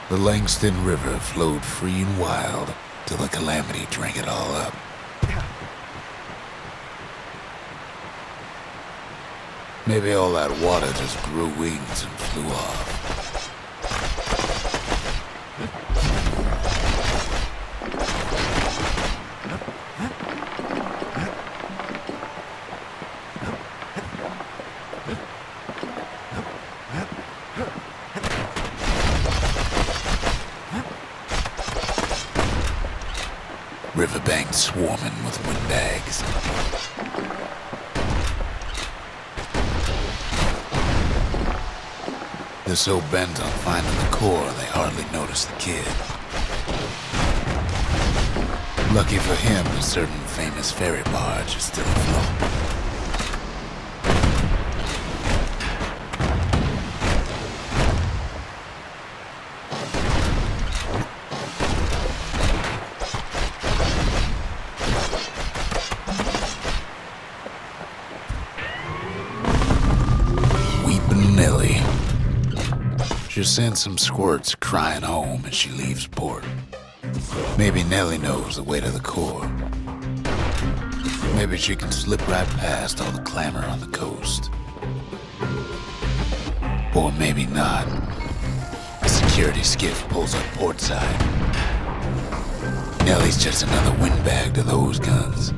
The Langston River flowed free and wild till the calamity drank it all up. Maybe all that water just grew wings and flew off. Riverbanks swarming with windbags. They're so bent on finding the core, they hardly notice the kid. Lucky for him, a certain famous ferry barge is still afloat. Nellie. She sends some squirts crying home as she leaves port. Maybe Nellie knows the way to the core. Maybe she can slip right past all the clamor on the coast. Or maybe not. A security skiff pulls up portside. Nellie's just another windbag to those guns.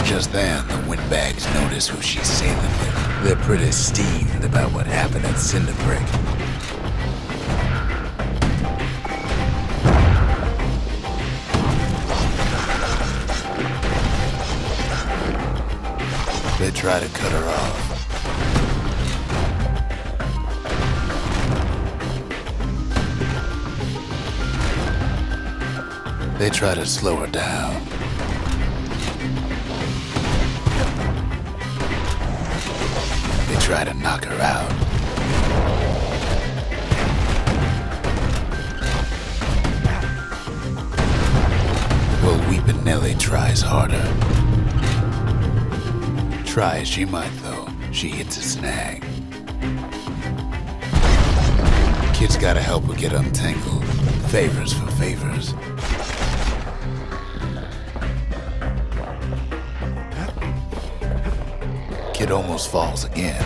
Just then, the windbags notice who she's sailing with. They're pretty steamed about what happened at Cinderbrick. They try to cut her off. They try to slow her down. Try to knock her out. Well, Weepin' Nellie tries harder. Try as she might, though, she hits a snag. Kid's gotta help her get untangled. Favors for favors. Kid almost falls again.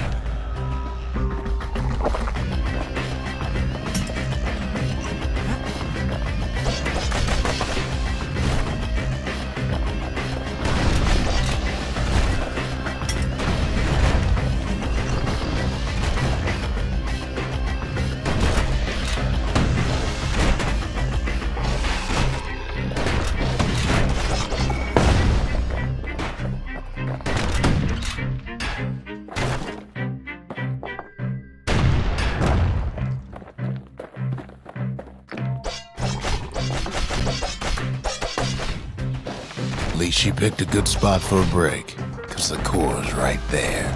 At least she picked a good spot for a break, 'cause the core's right there.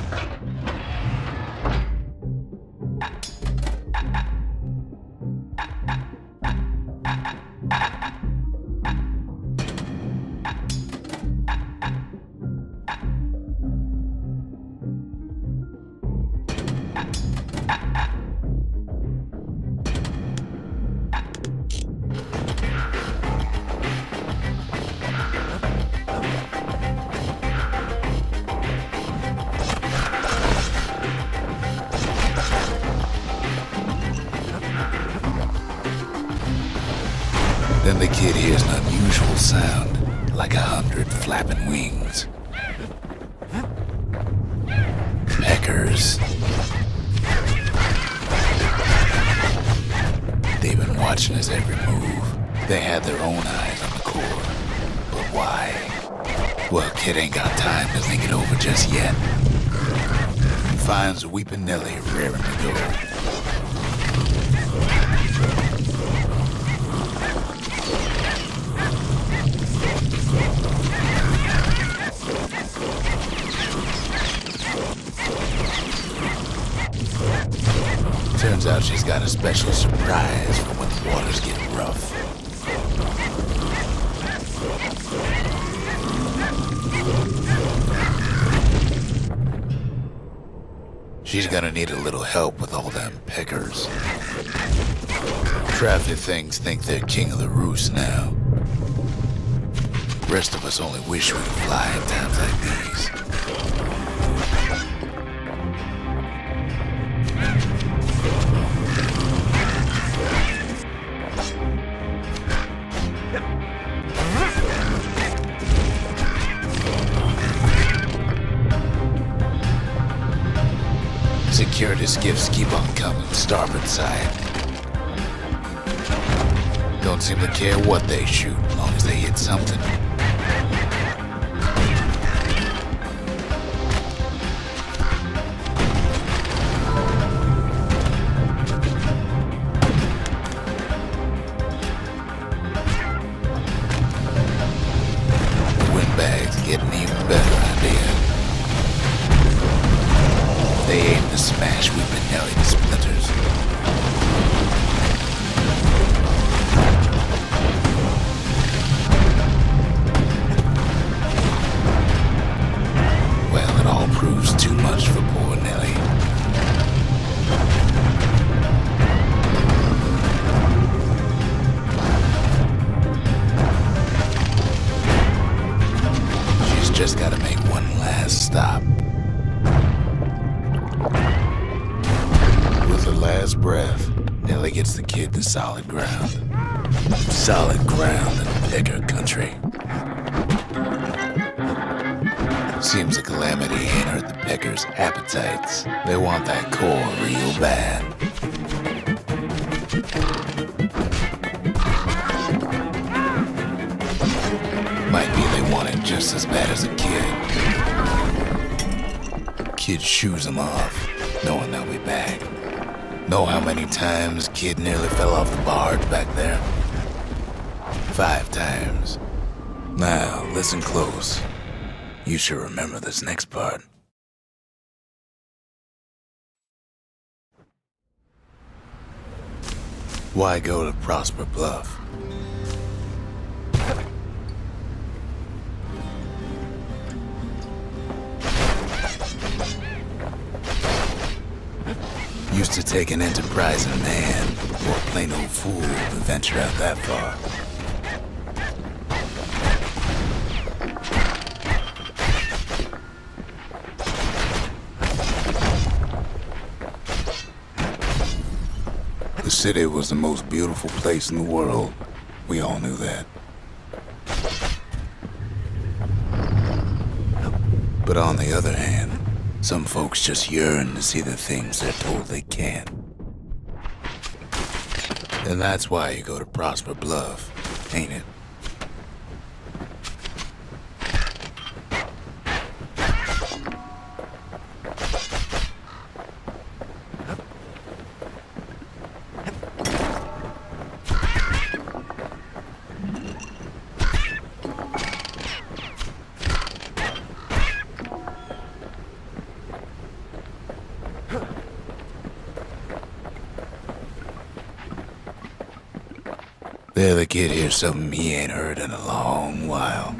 Then the kid hears an unusual sound, like 100 flapping wings. Peckers. They've been watching his every move. They had their own eyes on the core. But why? Well, kid ain't got time to think it over just yet. He finds Weepin' Nellie raring to go. Turns out she's got a special surprise for when the waters get rough. She's gonna need a little help with all them peckers. Traffic things think they're king of the roost now. Rest of us only wish we could fly in times like these. Security skiffs keep on coming, starboard side. Don't seem to care what they shoot, as long as they hit something. The windbag's getting even better idea. They aim to smash Weeping Nelly to splinters. Well, it all proves too much for poor Nelly. She's just gotta make one last stop. With her last breath, Nelly gets the kid to solid ground. Solid ground in Pecker country. Seems the calamity ain't hurt the Peckers' appetites. They want that core real bad. Might be they want it just as bad as a kid. Kid shoos them off, knowing they'll be back. Know how many times kid nearly fell off the barge back there? 5 times. Now, listen close. You should remember this next part. Why go to Prosper Bluff? Used to take an enterprising man or a plain old fool to venture out that far. The city was the most beautiful place in the world. We all knew that. But on the other hand, some folks just yearn to see the things they're told they can't. And that's why you go to Prosper Bluff, ain't it? There, the kid hears something he ain't heard in a long while.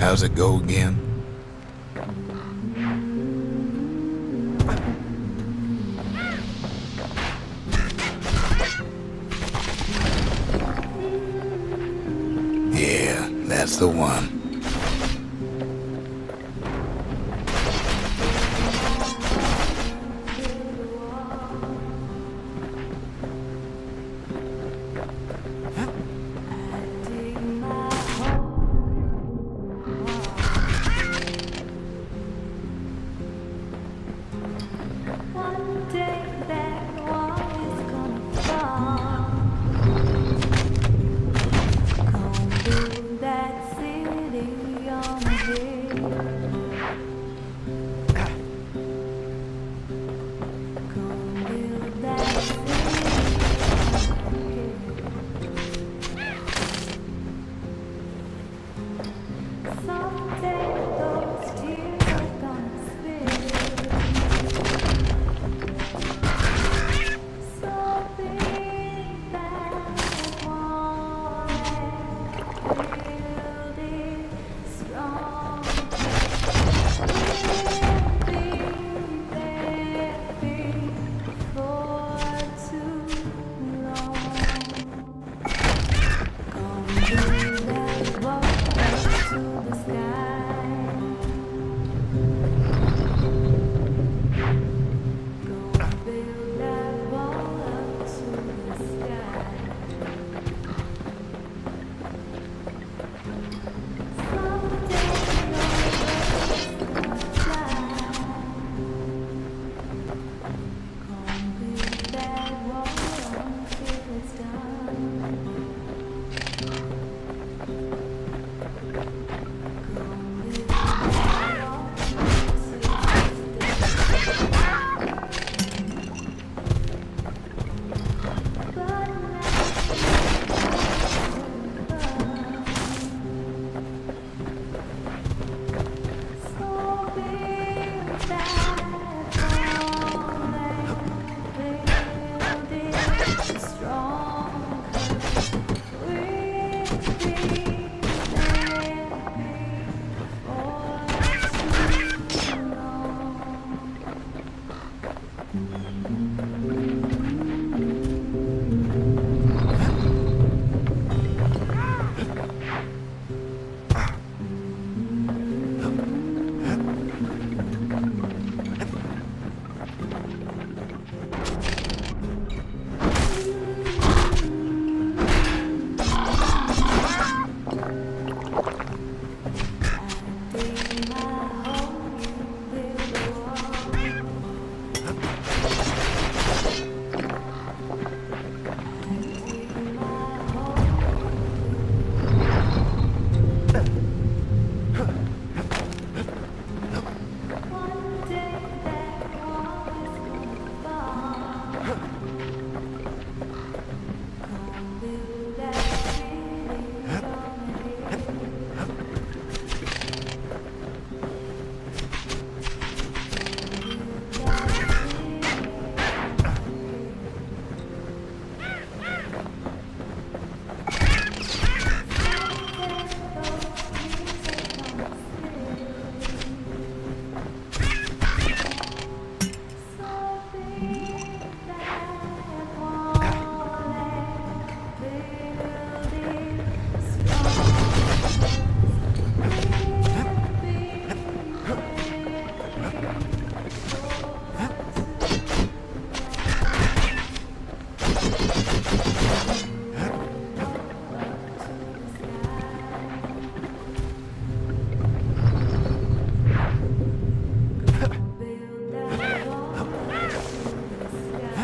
How's it go again? Yeah, that's the one.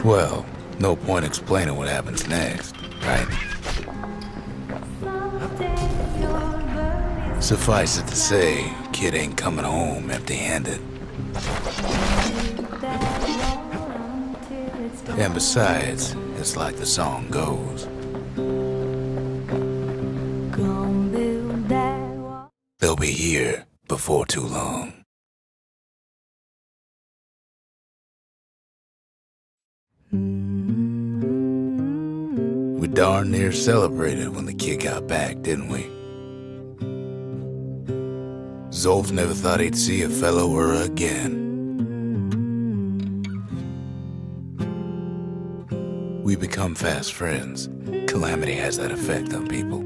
Well, no point explaining what happens next, right? Suffice it to say, kid ain't coming home empty-handed. And besides, it's like the song goes. They'll be here before too long. We darn near celebrated when the kid got back, didn't we? Zolf never thought he'd see a fellow her again. We become fast friends. Calamity has that effect on people.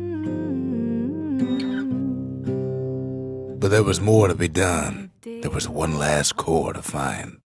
But there was more to be done. There was one last core to find.